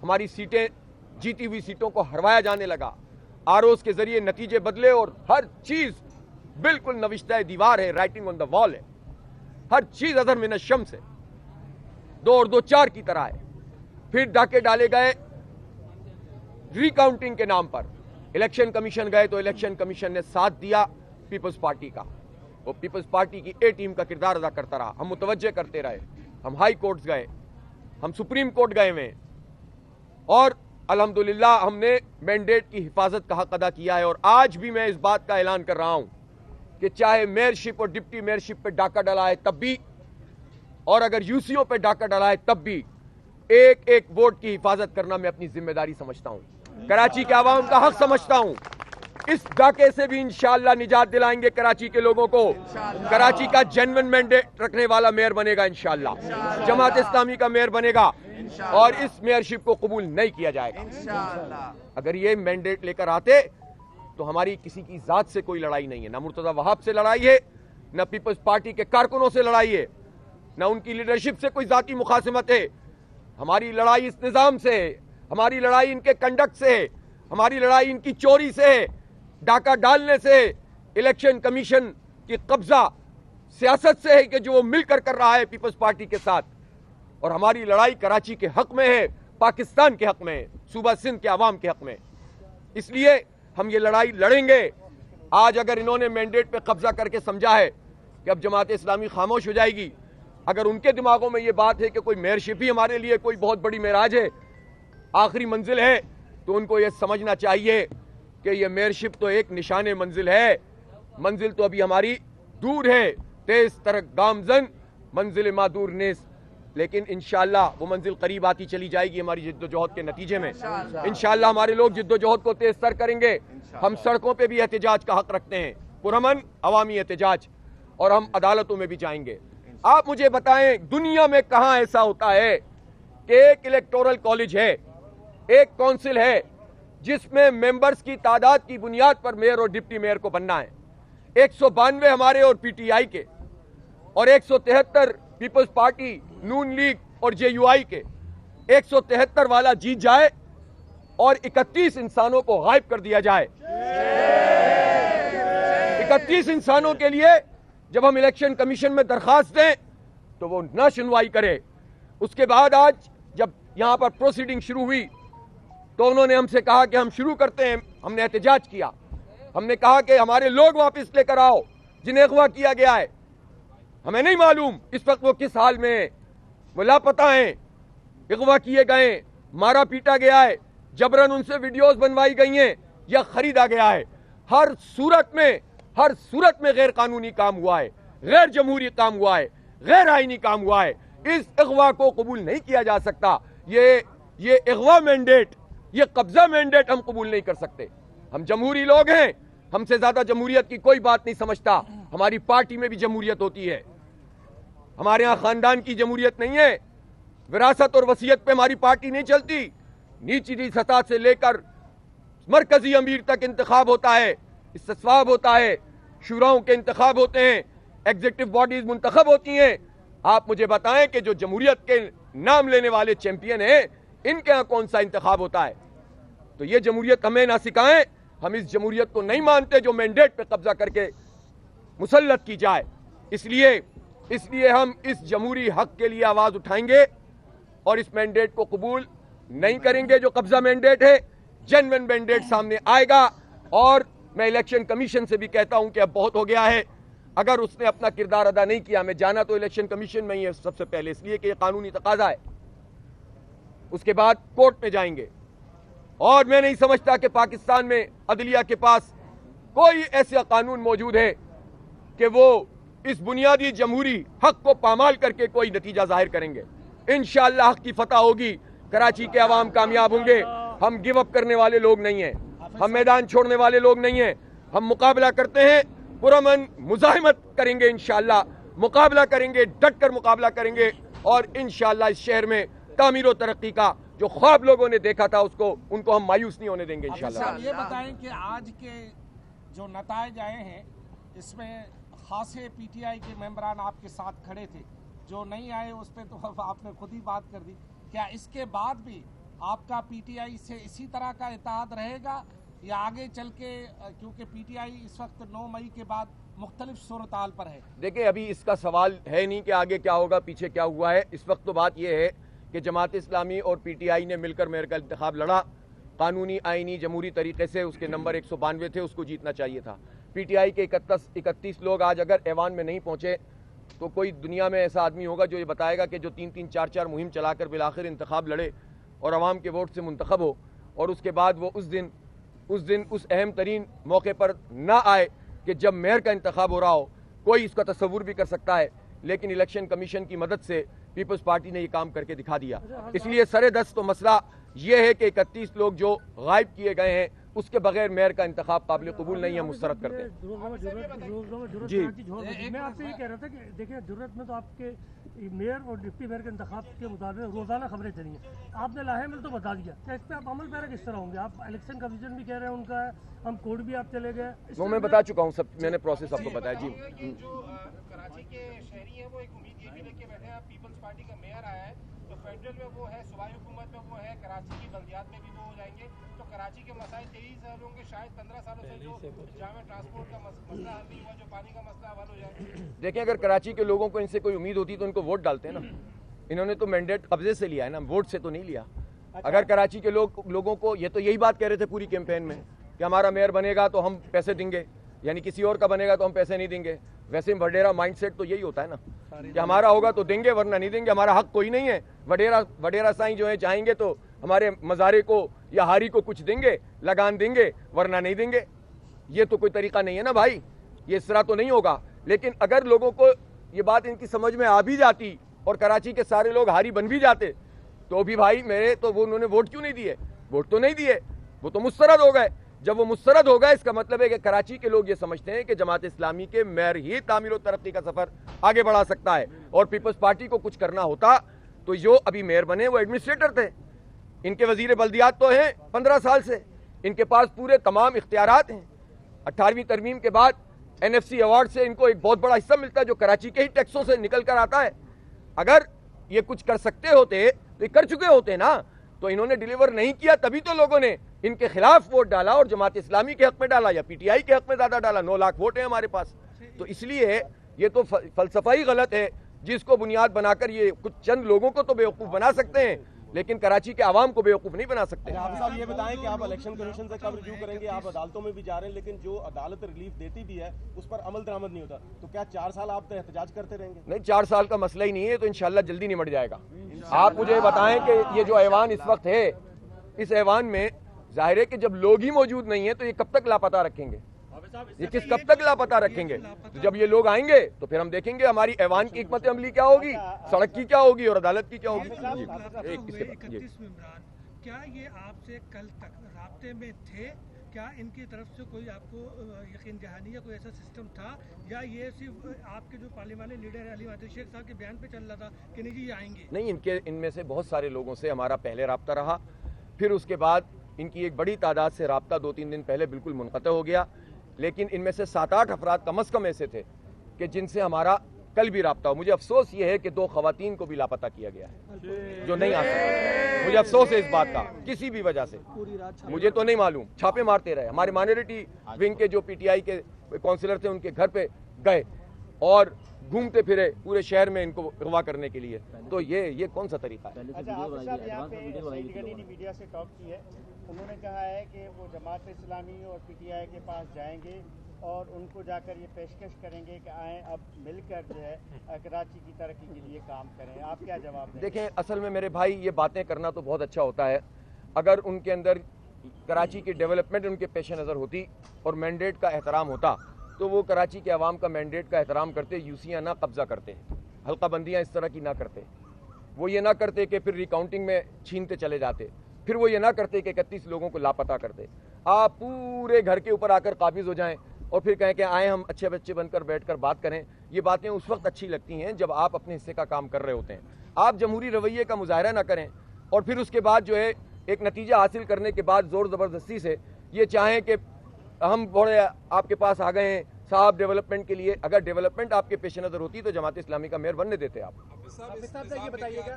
हमारी सीटें, जीती हुई सीटों को हरवाया जाने लगा, आरओज़ के जरिए नतीजे बदले और हर चीज बिल्कुल नविश्ता दीवार है, राइटिंग ऑन द वॉल है, हर चीज अदर मिन शम्स है, 2 और 2 4 की तरह है। फिर डाके डाले गए रिकाउंटिंग के नाम पर। इलेक्शन कमीशन गए तो इलेक्शन कमीशन ने साथ दिया पीपल्स पार्टी का, वो पीपल्स पार्टी की ए टीम का किरदार अदा करता रहा। हम मुतवज्जे करते रहे, हम हाई कोर्ट्स गए, हम सुप्रीम कोर्ट गए हुए, और अल्हम्दुलिल्लाह हमने मैंडेट की हिफाजत का हक अदा किया है। और आज भी मैं इस बात का ऐलान कर रहा हूं कि चाहे मेयरशिप और डिप्टी मेयरशिप पे डाका डला है तब भी, और अगर यूसीओ पे डाका डला है तब भी, एक एक वोट की हिफाजत करना मैं अपनी जिम्मेदारी समझता हूं, कराची के आवाम का हक समझता हूं। इस डाके से भी इंशाअल्लाह निजात दिलाएंगे कराची के लोगों को। कराची का जेन्युइन मैंडेट रखने वाला मेयर बनेगा इंशाअल्लाह, जमात इस्लामी का मेयर बनेगा, और इस मेयरशिप को कबूल नहीं किया जाएगा। अगर ये मैंडेट लेकर आते तो हमारी किसी की जात से कोई लड़ाई नहीं है, ना मुर्तजा वहाब से लड़ाई है, ना पीपल्स पार्टी के कारकुनों से लड़ाई है, ना उनकी लीडरशिप से कोई जाती मुखासिमत है। हमारी लड़ाई इस निजाम से है, हमारी लड़ाई इनके कंडक्ट से है, हमारी लड़ाई इनकी चोरी से है, डाका डालने से, इलेक्शन कमीशन की कब्जा सियासत से है कि जो वो मिलकर कर रहा है पीपल्स पार्टी के साथ। और हमारी लड़ाई कराची के हक में है, पाकिस्तान के हक में है, सूबा सिंध के अवाम के हक में। इसलिए हम ये लड़ाई लड़ेंगे। आज अगर इन्होंने मैंडेट पे कब्जा करके समझा है कि अब जमात इस्लामी खामोश हो जाएगी, अगर उनके दिमागों में ये बात है कि कोई मेयरशिप ही हमारे लिए कोई बहुत बड़ी मेराज है, आखिरी मंजिल है, तो उनको ये समझना चाहिए कि ये मेयरशिप तो एक निशाने मंजिल है, मंजिल तो अभी हमारी दूर है। तेज तरक गामजन मंजिल मादूर नेस, लेकिन इंशाअल्लाह वो मंजिल करीब आती चली जाएगी हमारी जिद्दोजहद के नतीजे में। इंशाअल्लाह हमारे लोग जिद्दोजहद को तेज तर करेंगे। हम सड़कों पे भी एहतजाज का हक रखते हैं, पुरअमन अवामी एहतजाज, और हम अदालतों में भी जाएंगे। आप मुझे बताएं दुनिया में कहां ऐसा होता है कि एक इलेक्टोरल कॉलेज है, एक काउंसिल है, जिसमें मेंबर्स की तादाद की बुनियाद पर मेयर और डिप्टी मेयर को बनना है। 192 हमारे और पीटीआई के, और 173 पीपल्स पार्टी, नून लीग और जेयूआई के। 173 वाला जीत जाए और 31 इंसानों को गायब कर दिया जाए। 31 इंसानों के लिए जब हम इलेक्शन कमीशन में दरखास्त दें तो वो न सुनवाई करे। उसके बाद आज जब यहां पर प्रोसीडिंग शुरू हुई तो उन्होंने हमसे कहा कि हम शुरू करते हैं। हमने एहतजाज किया, हमने कहा कि हमारे लोग वापस लेकर आओ जिन्हें अगवा किया गया है। हमें नहीं मालूम इस वक्त वो किस हाल में है, वो लापता हैं, अगवा किए गए, मारा पीटा गया है, जबरन उनसे वीडियोस बनवाई गई हैं या खरीदा गया है। हर सूरत में गैर कानूनी काम हुआ है, गैर जमहूरी काम हुआ है, गैर आईनी काम हुआ है। इस अगवा को कबूल नहीं किया जा सकता। ये अगवा मैंडेट, ये कब्जा मैंडेट हम कबूल नहीं कर सकते। हम जमहूरी लोग हैं, हमसे ज्यादा जमहूरियत की कोई बात नहीं समझता। हमारी पार्टी में भी जमहूरियत होती है, हमारे यहां खानदान की जमहूरियत नहीं है, विरासत और वसीयत पे हमारी पार्टी नहीं चलती। निचली सतह से लेकर मरकजी अमीर तक इंतखाब होता है, इस्तिस्वाब होता है, शुराओं के इंतखाब होते हैं, एग्जीक्यूटिव बॉडीज मुंतखब होती हैं। आप मुझे बताएं कि जो जमहूरियत के नाम लेने वाले चैंपियन हैं, इनके यहां कौन सा इंतखाब होता है? तो ये जमहूरियत हमें ना सिखाएं। हम इस जमहूरियत को नहीं मानते जो मैंडेट पे कब्जा करके मुसल्लत की जाए। इसलिए हम इस जमहूरी हक के लिए आवाज उठाएंगे और इस मैंडेट को कबूल नहीं करेंगे जो कब्जा मैंडेट है। जेन्युइन मैंडेट सामने आएगा, और मैं इलेक्शन कमीशन से भी कहता हूं कि अब बहुत हो गया है। अगर उसने अपना किरदार अदा नहीं किया, मैं जाना तो इलेक्शन कमीशन में ही है सबसे पहले, इसलिए कि यह कानूनी तकाजा है। उसके बाद कोर्ट में जाएंगे, और मैं नहीं समझता कि पाकिस्तान में अदलिया के पास कोई ऐसा कानून मौजूद है कि वो इस बुनियादी जमहूरी हक को पामाल करके कोई नतीजा जाहिर करेंगे। इंशाअल्लाह हक की फतह होगी, कराची के अवाम कामयाब होंगे। हम गिव अप करने वाले लोग नहीं हैं, हम मैदान छोड़ने वाले लोग नहीं हैं। हम मुकाबला करते हैं, पुरअमन मुजाहिमत करेंगे, इंशाअल्लाह मुकाबला करेंगे, डट कर मुकाबला करेंगे, और इंशाअल्लाह इस शहर में तामीर और तरक्की का जो ख्वाब लोगों ने देखा था उनको हम मायूस नहीं होने देंगे इंशाअल्लाह। ये बताएं कि आज के जो नताइज आए हैं इसमें खासे पीटीआई के मेंबरान आपके साथ खड़े थे, जो नहीं आए उस पर तो आपने खुद ही बात कर दी। क्या इसके बाद भी आपका पीटीआई से इसी तरह का इत्तेहाद रहेगा या आगे चल के, क्योंकि पीटीआई इस वक्त 9 मई के बाद मुख्तलिफ सूरताल पर है? देखिए, अभी इसका सवाल है नहीं कि आगे क्या होगा, पीछे क्या हुआ है। इस वक्त तो बात यह है कि जमात इस्लामी और पीटीआई ने मिलकर मेयर का इंतखाब लड़ा, कानूनी आईनी जमहूरी तरीके से। उसके नंबर 192 थे, उसको जीतना चाहिए था। पीटीआई के 31 लोग आज अगर ऐवान में नहीं पहुंचे तो कोई दुनिया में ऐसा आदमी होगा जो ये बताएगा कि जो 3-3, 4-4 मुहिम चलाकर बिलाखिर इंतखाब लड़े और अवाम के वोट से मुंतखब हो, और उसके बाद वो उस दिन उस अहम तरीन मौके पर ना आए कि जब मेयर का इंतखाब हो रहा हो। कोई इसका तस्वुर भी कर सकता है, लेकिन इलेक्शन कमीशन की मदद से पीपल्स पार्टी ने ये काम करके दिखा दिया। इसलिए सरेदस्त तो मसला ये है कि 31 लोग जो गायब किए गए हैं, उसके बगैर मेयर का इंतखाब काबिल कबूल नहीं है, मुस्तरद करते हैं। जी, मैं आपसे ये कह रहा था कि देखिए, जरूरत में तो आपके मेयर और डिप्टी मेयर के इंतखाब के मुताबिक रोजाना खबरें चली हैं। आपने लाहेमिल तो बता दिया, क्या इस पर आप अमल पैरा किस तरह होंगे? आप इलेक्शन कमीशन भी कह रहे हैं उनका है, हम कोर्ट भी आप चले गए, वो मैं बता चुका हूँ सब, मैंने प्रोसेस आपको बताया। जी, जो कराची के शहरी हैं वो एक उम्मीद ये भी लेके बैठे हैं, पीपल्स पार्टी का मेयर आया है तो फेडरल में वो है, सूबाई हुकूमत में वो है, कराची की बल्दियात में भी वो हो जाएंगे, तो कराची के मसाइल 23 साल होंगे, शायद 15 सालों से जो जामे ट्रांसपोर्ट का मसला हल नहीं हुआ, जो पानी का मसला हल हो जाए। देखिए, अगर कराची के लोगों को इनसे कोई उम्मीद होती तो इनको वोट डालते हैं ना। इन्होंने तो मैंडेट कब्जे से लिया है ना, वोट से तो नहीं लिया। अगर कराची के लोगों को, ये तो यही बात कह रहे थे पूरी कैंपेन में कि हमारा मेयर बनेगा तो हम पैसे देंगे, यानी किसी और का बनेगा तो हम पैसे नहीं देंगे। वैसे वडेरा माइंडसेट तो यही होता है ना कि हमारा होगा तो देंगे वरना नहीं देंगे, हमारा हक कोई नहीं है। वडेरा साईं जो है चाहेंगे तो हमारे मज़ारे को या हारी को कुछ देंगे, लगान देंगे, वरना नहीं देंगे। ये तो कोई तरीका नहीं है ना भाई, ये इस तरह तो नहीं होगा। लेकिन अगर लोगों को ये बात इनकी समझ में आ भी जाती और कराची के सारे लोग हारी बन भी जाते तो भी भाई मेरे तो वो उन्होंने वोट क्यों नहीं दिए? वोट तो नहीं दिए, वो तो मुस्तरद हो गए। जब वो मुस्तरद हो गए, इसका मतलब है कि कराची के लोग ये समझते हैं कि जमात इस्लामी के मेयर ही तामीर और तरक्की का सफर आगे बढ़ा सकता है। और पीपल्स पार्टी को कुछ करना होता तो जो अभी मेयर बने वो एडमिनिस्ट्रेटर थे, इनके वजीर बल्दियात तो हैं 15 साल से, इनके पास पूरे तमाम इख्तियारात हैं। 18वीं तरमीम के बाद NFC अवार्ड से इनको एक बहुत बड़ा हिस्सा मिलता है जो कराची के ही टैक्सों से निकल कर आता है। अगर ये कुछ कर सकते होते तो ये कर चुके होते ना, तो इन्होंने डिलीवर नहीं किया, तभी तो लोगों ने इनके खिलाफ वोट डाला और जमात इस्लामी के हक में डाला या पीटीआई के हक में ज्यादा डाला। 9 लाख वोट है हमारे पास। तो इसलिए ये तो फलसफा ही गलत है, जिसको बुनियाद बनाकर ये कुछ चंद लोगों को तो बेवकूफ बना सकते हैं, लेकिन कराची के आवाम को बेवकूफ नहीं बना सकते। आप साहब ये बताएं कि आप इलेक्शन कमीशन से कब रिव्यू करेंगे? आप अदालतों में भी जा रहे हैं, लेकिन जो अदालत रिलीफ देती भी है उस पर अमल दरामद नहीं होता, तो क्या 4 साल आप तो एहतजाज करते रहेंगे? नहीं, 4 साल का मसला ही नहीं है, तो इंशाल्लाह जल्दी निमट जाएगा। आप मुझे बताएं कि ये जो ऐवान इस वक्त है, इस ऐवान में जाहिर है कि जब लोग ही मौजूद नहीं है तो ये कब तक लापता रखेंगे? ये कब तक लापता रखेंगे? तो जब ये लोग आएंगे तो फिर हम देखेंगे हमारी ऐवान की हिकमत अमली क्या होगी, सड़क की क्या होगी और अदालत की क्या होगी। 31 मेंबरान, क्या ये आपसे कल तक राब्ते में थे? क्या इनकी तरफ से कोई आपको यकीन दहानी या कोई ऐसा सिस्टम था, या ये सिर्फ आपके जो पार्लिमानी लीडर अली मादरी शेख साहब के बयान पे चल रहा था कि नहीं जी ये आएंगे? नहीं, इनमें से बहुत सारे लोगों से हमारा पहले राब्ता रहा, फिर उसके बाद इनकी एक बड़ी तादाद से राब्ता 2-3 दिन पहले बिल्कुल मुनक़ते हो गया। लेकिन इनमें से 7-8 अफराद कम अज़ कम ऐसे थे कि जिनसे हमारा कल भी राब्ता हो। मुझे अफसोस ये है कि 2 ख़वातीन को भी लापता किया गया है जो नहीं आ सकती। मुझे अफसोस है इस बात का, किसी भी वजह से, मुझे तो नहीं मालूम। छापे मारते रहे, हमारे माइनॉरिटी विंग के जो पीटीआई के काउंसिलर थे उनके घर पे गए और घूमते फिरे पूरे शहर में इनको अगवा करने के लिए। तो ये कौन सा तरीका है? अच्छा, आप साहब यहाँ पे सईद गनी ने मीडिया से टॉक की है, उन्होंने कहा है कि वो जमात इस्लामी और पीटीआई के पास जाएंगे और उनको जाकर ये पेशकश करेंगे कि आएँ अब मिलकर जो है कराची की तरक्की के लिए काम करें। आप क्या जवाब दें? देखें, असल में मेरे भाई ये बातें करना तो बहुत अच्छा होता है, अगर उनके अंदर कराची की डेवलपमेंट उनके पेश नज़र होती और मैंडेट का एहतराम होता तो वो कराची के अवाम का मैंडेट का एहतराम करते, यूसियाँ ना कब्जा करते, हल्का बंदियाँ इस तरह की ना करते, वो ये ना करते कि फिर रिकाउंटिंग में छीनते चले जाते, फिर वो ये ना करते कि 31 लोगों को लापता करते। आप पूरे घर के ऊपर आकर काबिज हो जाएं और फिर कहें कि आए हम अच्छे बच्चे बनकर बैठकर बात करें। ये बातें उस वक्त अच्छी लगती हैं जब आप अपने हिस्से का काम कर रहे होते हैं। आप जमहूरी रवैये का मुजाहरा ना करें और फिर उसके बाद जो है एक नतीजा हासिल करने के बाद ज़ोर ज़बरदस्ती से ये चाहें कि हम बड़े आपके पास आ गए हैं साहब डेवलपमेंट के लिए। अगर डेवलपमेंट आपके पेश नज़र होती तो जमात इस्लामी का मेयर बनने देते आप। ये बताइएगा